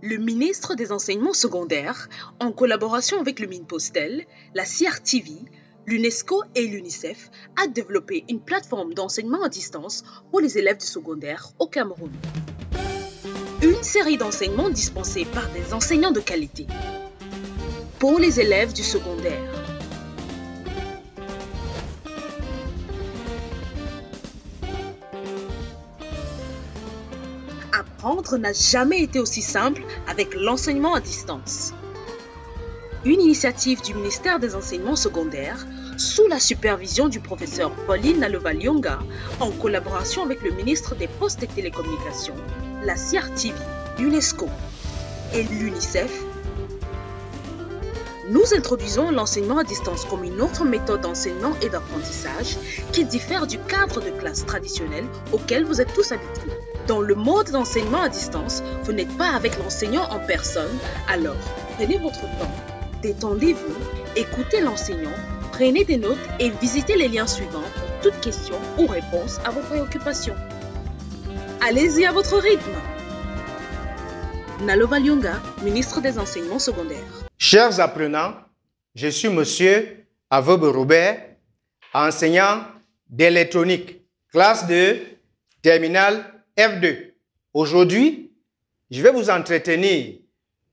Le ministre des Enseignements secondaires, en collaboration avec le Minpostel, la CRTV, l'UNESCO et l'UNICEF, a développé une plateforme d'enseignement à distance pour les élèves du secondaire au Cameroun. Une série d'enseignements dispensés par des enseignants de qualité pour les élèves du secondaire. Apprendre n'a jamais été aussi simple avec l'enseignement à distance. Une initiative du ministère des Enseignements secondaires sous la supervision du professeur Pauline Nalovalionga en collaboration avec le ministre des Postes et Télécommunications, la CRTV, l'UNESCO et l'UNICEF. Nous introduisons l'enseignement à distance comme une autre méthode d'enseignement et d'apprentissage qui diffère du cadre de classe traditionnel auquel vous êtes tous habitués. Dans le mode d'enseignement à distance, vous n'êtes pas avec l'enseignant en personne, alors prenez votre temps, détendez-vous, écoutez l'enseignant, prenez des notes et visitez les liens suivants pour toute question ou réponse à vos préoccupations. Allez-y à votre rythme. Nalovalionga, ministre des Enseignements secondaires. Chers apprenants, je suis Monsieur Avobe Robert, enseignant d'électronique, classe de terminale F2. Aujourd'hui, je vais vous entretenir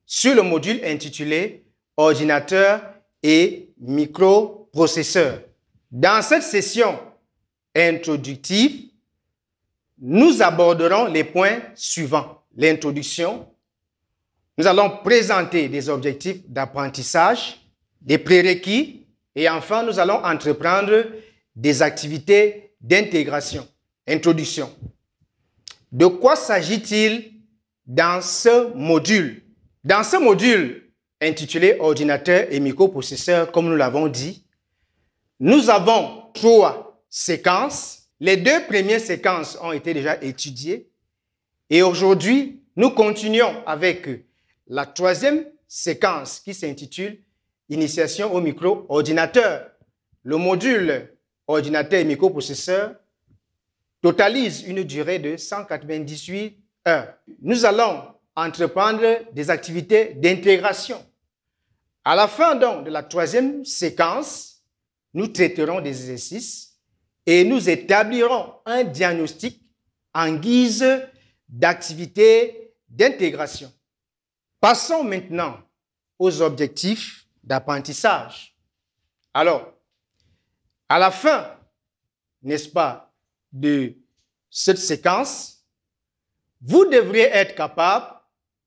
sur le module intitulé Ordinateur et microprocesseur. Dans cette session introductive, nous aborderons les points suivants. L'introduction. Nous allons présenter des objectifs d'apprentissage, des prérequis et enfin, nous allons entreprendre des activités d'intégration. Introduction. De quoi s'agit-il dans ce module? Dans ce module intitulé Ordinateur et microprocesseur, comme nous l'avons dit, nous avons 3 séquences. Les 2 premières séquences ont été déjà étudiées et aujourd'hui, nous continuons avec la 3e séquence qui s'intitule Initiation au micro-ordinateur. Le module Ordinateur et microprocesseur totalise une durée de 198 heures. Nous allons entreprendre des activités d'intégration. À la fin donc de la 3e séquence, nous traiterons des exercices et nous établirons un diagnostic en guise d'activité d'intégration. Passons maintenant aux objectifs d'apprentissage. Alors, à la fin, n'est-ce pas, de cette séquence, vous devriez être capable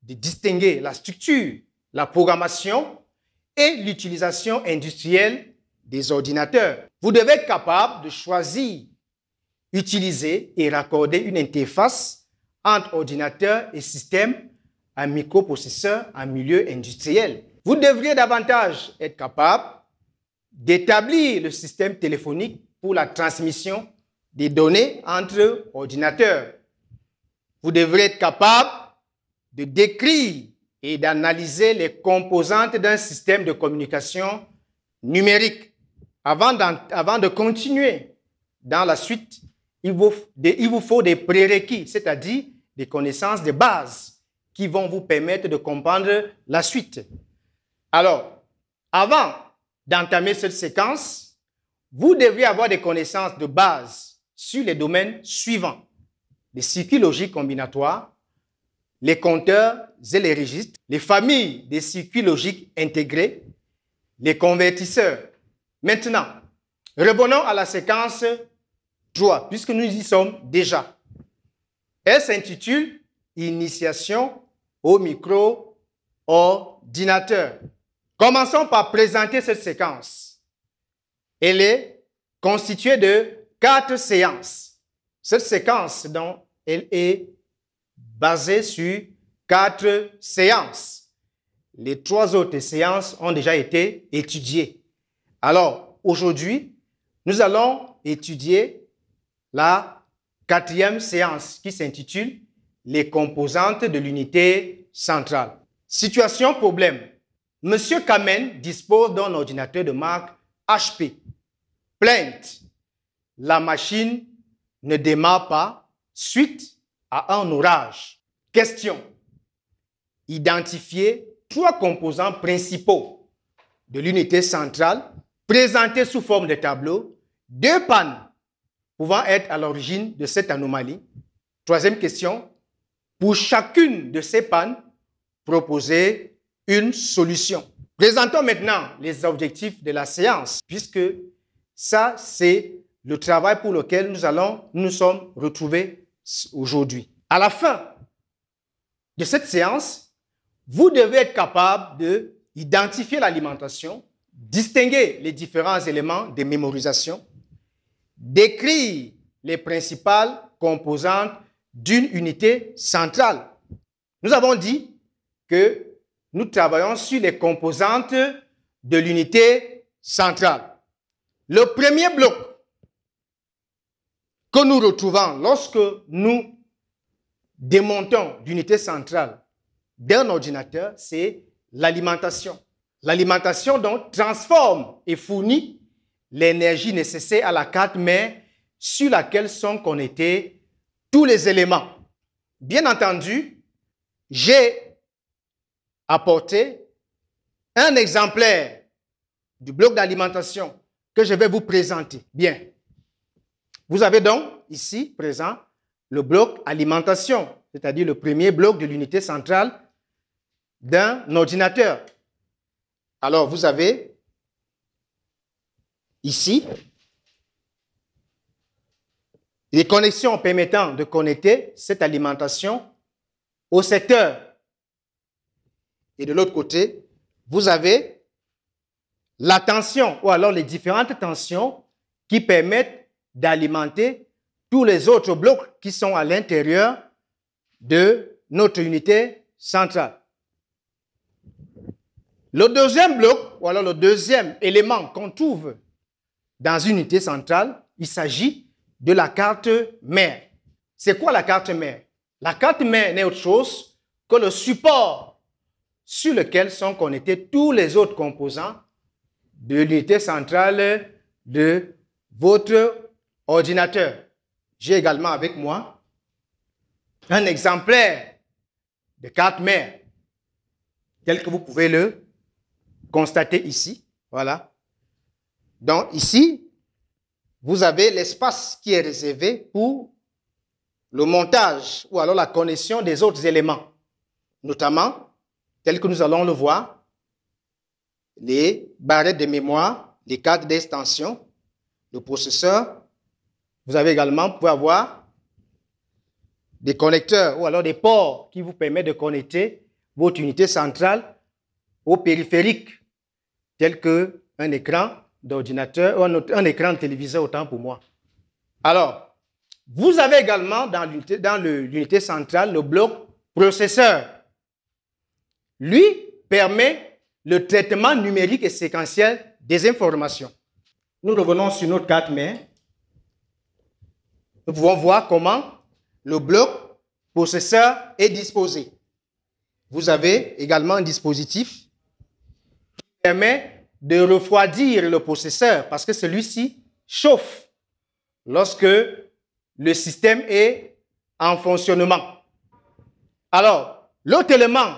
de distinguer la structure, la programmation et l'utilisation industrielle des ordinateurs. Vous devez être capable de choisir, utiliser et raccorder une interface entre ordinateur et système à microprocesseur en milieu industriel. Vous devriez davantage être capable d'établir le système téléphonique pour la transmission des données entre ordinateurs. Vous devrez être capable de décrire et d'analyser les composantes d'un système de communication numérique. Avant de continuer dans la suite, il vous faut des prérequis, c'est-à-dire des connaissances de base qui vont vous permettre de comprendre la suite. Alors, avant d'entamer cette séquence, vous devriez avoir des connaissances de base sur les domaines suivants: les circuits logiques combinatoires, les compteurs et les registres, les familles des circuits logiques intégrés, les convertisseurs. Maintenant, revenons à la séquence 3, puisque nous y sommes déjà. Elle s'intitule Initiation au micro-ordinateur. Commençons par présenter cette séquence. Elle est constituée de 4 séances. Cette séquence, donc, elle est basée sur 4 séances. Les 3 autres séances ont déjà été étudiées. Alors, aujourd'hui, nous allons étudier la 4e séance qui s'intitule Les composantes de l'unité centrale. Situation problème. Monsieur Kamen dispose d'un ordinateur de marque HP. Plainte. La machine ne démarre pas suite à un orage. Question. identifier 3 composants principaux de l'unité centrale présentés sous forme de tableau, 2 pannes pouvant être à l'origine de cette anomalie. 3e question, pour chacune de ces pannes, proposer une solution. Présentons maintenant les objectifs de la séance, puisque ça, c'est le travail pour lequel nous sommes retrouvés aujourd'hui. À la fin de cette séance, vous devez être capable d'identifier l'alimentation, distinguer les différents éléments de mémorisation, décrire les principales composantes d'une unité centrale. Nous avons dit que nous travaillons sur les composantes de l'unité centrale. Le premier bloc que nous retrouvons lorsque nous démontons l'unité centrale d'un ordinateur, c'est l'alimentation. L'alimentation donc transforme et fournit l'énergie nécessaire à la carte mère sur laquelle sont connectés tous les éléments. Bien entendu, j'ai apporté un exemplaire du bloc d'alimentation que je vais vous présenter. Bien. Vous avez donc ici présent le bloc alimentation, c'est-à-dire le premier bloc de l'unité centrale d'un ordinateur. Alors, vous avez ici les connexions permettant de connecter cette alimentation au secteur. Et de l'autre côté, vous avez la tension ou alors les différentes tensions qui permettent d'alimenter tous les autres blocs qui sont à l'intérieur de notre unité centrale. Le deuxième bloc, ou alors le deuxième élément qu'on trouve dans une unité centrale, il s'agit de la carte mère. C'est quoi la carte mère? La carte mère n'est autre chose que le support sur lequel sont connectés tous les autres composants de l'unité centrale de votre ordinateur. J'ai également avec moi un exemplaire de carte mère, tel que vous pouvez le constater ici. Voilà. Donc ici, vous avez l'espace qui est réservé pour le montage ou alors la connexion des autres éléments, notamment, tel que nous allons le voir, les barrettes de mémoire, les cartes d'extension, le processeur. Vous avez également, vous pouvez avoir des connecteurs ou alors des ports qui vous permettent de connecter votre unité centrale au périphérique, tel qu'un écran d'ordinateur ou un écran de téléviseur, autant pour moi. Alors, vous avez également dans l'unité centrale le bloc processeur. Lui permet le traitement numérique et séquentiel des informations. Nous revenons sur notre carte mère. Nous pouvons voir comment le bloc processeur est disposé. Vous avez également un dispositif qui permet de refroidir le processeur parce que celui-ci chauffe lorsque le système est en fonctionnement. Alors, l'autre élément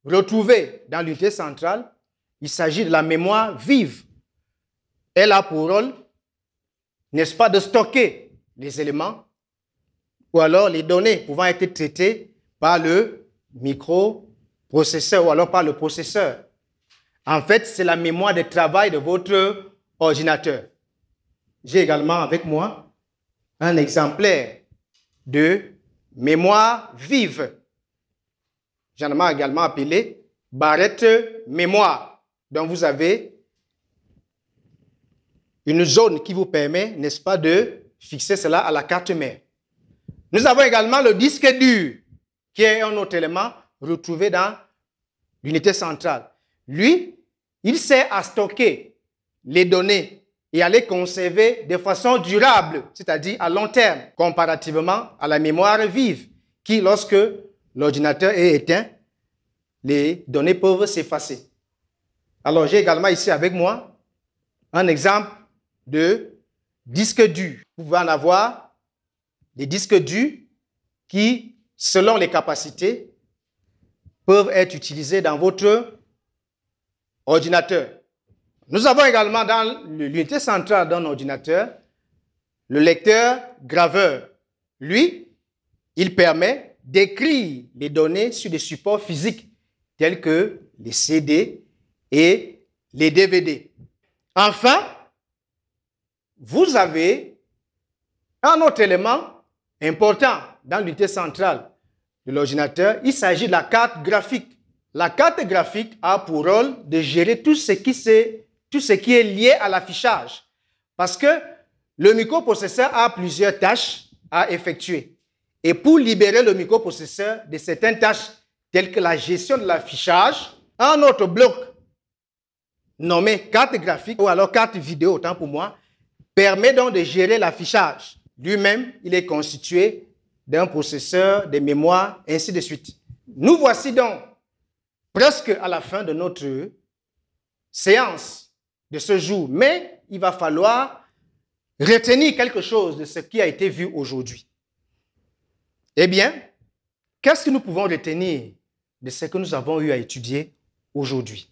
retrouvé dans l'unité centrale, il s'agit de la mémoire vive. Elle a pour rôle, n'est-ce pas, de stocker les éléments ou alors les données pouvant être traitées par le microprocesseur ou alors par le processeur. En fait, c'est la mémoire de travail de votre ordinateur. J'ai également avec moi un exemplaire de mémoire vive. J'en ai également appelé barrette mémoire. Donc, vous avez une zone qui vous permet, n'est-ce pas, de fixer cela à la carte mère. Nous avons également le disque dur, qui est un autre élément retrouvé dans l'unité centrale. Lui, il sert à stocker les données et à les conserver de façon durable, c'est-à-dire à long terme, comparativement à la mémoire vive, qui, lorsque l'ordinateur est éteint, les données peuvent s'effacer. Alors, j'ai également ici avec moi un exemple de disque dur. Vous pouvez en avoir des disques durs qui, selon les capacités, peuvent être utilisés dans votre ordinateur. Nous avons également dans l'unité centrale d'un ordinateur le lecteur graveur. Lui, il permet d'écrire les données sur des supports physiques tels que les CD et les DVD. Enfin, vous avez un autre élément important dans l'unité centrale de l'ordinateur. Il s'agit de la carte graphique. La carte graphique a pour rôle de gérer tout ce qui est lié à l'affichage. Parce que le microprocesseur a plusieurs tâches à effectuer. Et pour libérer le microprocesseur de certaines tâches telles que la gestion de l'affichage, un autre bloc nommé carte graphique ou alors carte vidéo, autant pour moi, permet donc de gérer l'affichage. Lui-même, il est constitué d'un processeur, de mémoire, ainsi de suite. Nous voici donc presque à la fin de notre séance de ce jour, mais il va falloir retenir quelque chose de ce qui a été vu aujourd'hui. Eh bien, qu'est-ce que nous pouvons retenir de ce que nous avons eu à étudier aujourd'hui?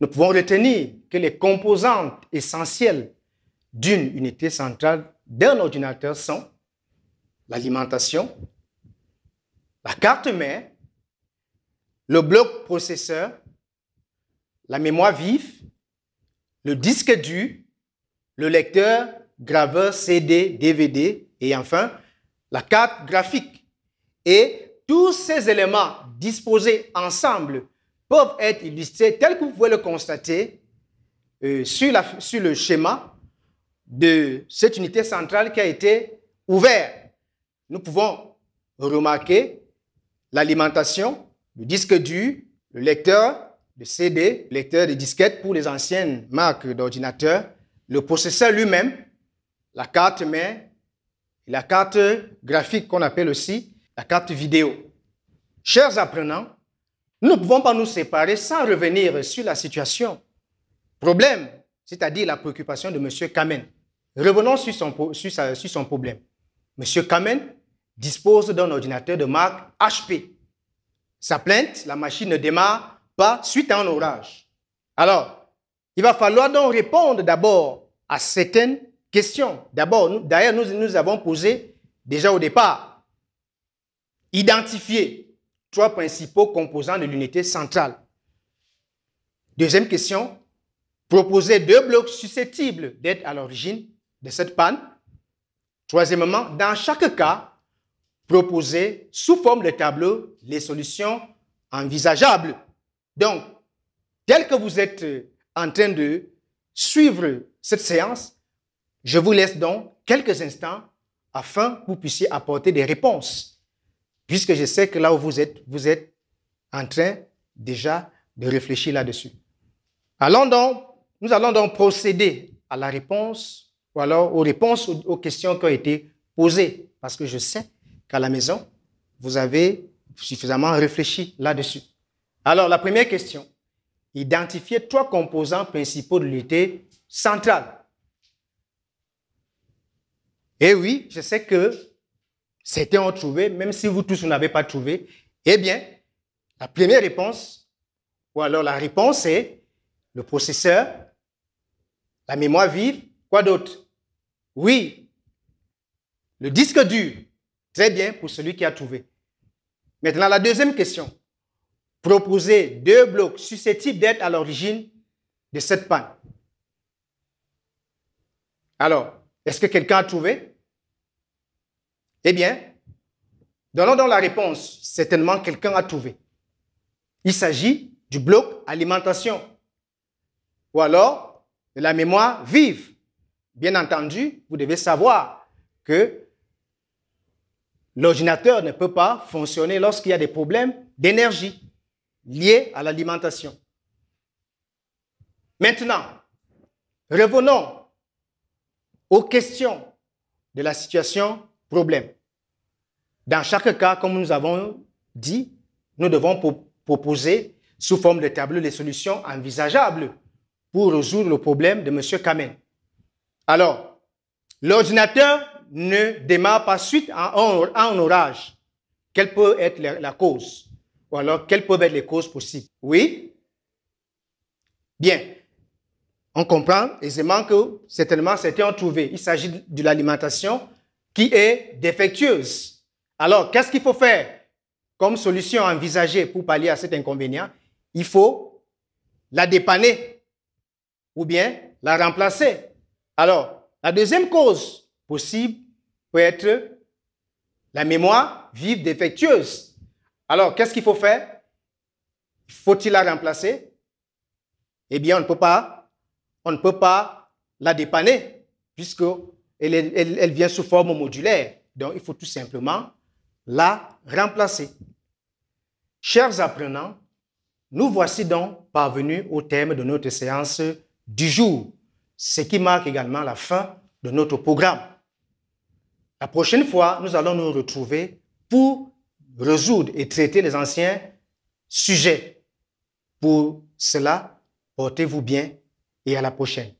Nous pouvons retenir que les composantes essentielles d'une unité centrale d'un ordinateur sont l'alimentation, la carte mère, le bloc processeur, la mémoire vive, le disque dur, le lecteur, graveur, CD, DVD et enfin la carte graphique. Et tous ces éléments disposés ensemble peuvent être illustrés tel que vous pouvez le constater sur le schéma de cette unité centrale qui a été ouverte. Nous pouvons remarquer l'alimentation, le disque dur, le lecteur de CD, le lecteur de disquettes pour les anciennes marques d'ordinateurs, le processeur lui-même, la carte mère, et la carte graphique qu'on appelle aussi la carte vidéo. Chers apprenants, nous ne pouvons pas nous séparer sans revenir sur la situation. Problème, c'est-à-dire la préoccupation de M. Kamen. Revenons sur son problème. M. Kamen dispose d'un ordinateur de marque HP. Sa plainte, la machine ne démarre pas suite à un orage. Alors, il va falloir donc répondre d'abord à certaines questions. D'ailleurs, nous avons posé déjà au départ. Identifier 3 principaux composants de l'unité centrale. Deuxième question, proposer 2 blocs susceptibles d'être à l'origine de cette panne. Troisièmement, dans chaque cas, proposer sous forme de tableau les solutions envisageables. Donc, tel que vous êtes en train de suivre cette séance, je vous laisse donc quelques instants afin que vous puissiez apporter des réponses. Puisque je sais que là où vous êtes en train déjà de réfléchir là-dessus. Nous allons donc procéder à la réponse ou alors aux réponses aux questions qui ont été posées. Parce que je sais qu'à la maison, vous avez suffisamment réfléchi là-dessus. Alors, la première question. Identifiez 3 composants principaux de l'unité centrale. Et oui, je sais que certains ont trouvé, même si vous tous n'avez pas trouvé. Eh bien, la première réponse, ou alors la réponse est le processeur, la mémoire vive, quoi d'autre? Oui, le disque dur. Très bien pour celui qui a trouvé. Maintenant, la deuxième question. Proposer 2 blocs susceptibles d'être à l'origine de cette panne. Alors, est-ce que quelqu'un a trouvé? Eh bien, donnons donc la réponse. Certainement, quelqu'un a trouvé. Il s'agit du bloc alimentation ou alors de la mémoire vive. Bien entendu, vous devez savoir que l'ordinateur ne peut pas fonctionner lorsqu'il y a des problèmes d'énergie liés à l'alimentation. Maintenant, revenons aux questions de la situation problème. Dans chaque cas, comme nous avons dit, nous devons proposer sous forme de tableau les solutions envisageables pour résoudre le problème de M. Kamen. Alors, l'ordinateur ne démarre pas suite à un orage. Quelle peut être la cause? Ou alors, quelles peuvent être les causes possibles? Oui? Bien. On comprend aisément que certainement certains ont trouvé. Il s'agit de l'alimentation qui est défectueuse. Alors, qu'est-ce qu'il faut faire comme solution envisagée pour pallier à cet inconvénient? Il faut la dépanner ou bien la remplacer. Alors, la deuxième cause possible peut être la mémoire vive défectueuse. Alors, qu'est-ce qu'il faut faire? Faut-il la remplacer? Eh bien, on ne peut pas la dépanner puisqu'elle vient sous forme modulaire. Donc, il faut tout simplement la remplacer. Chers apprenants, nous voici donc parvenus au terme de notre séance du jour, ce qui marque également la fin de notre programme. La prochaine fois, nous allons nous retrouver pour résoudre et traiter les anciens sujets. Pour cela, portez-vous bien et à la prochaine.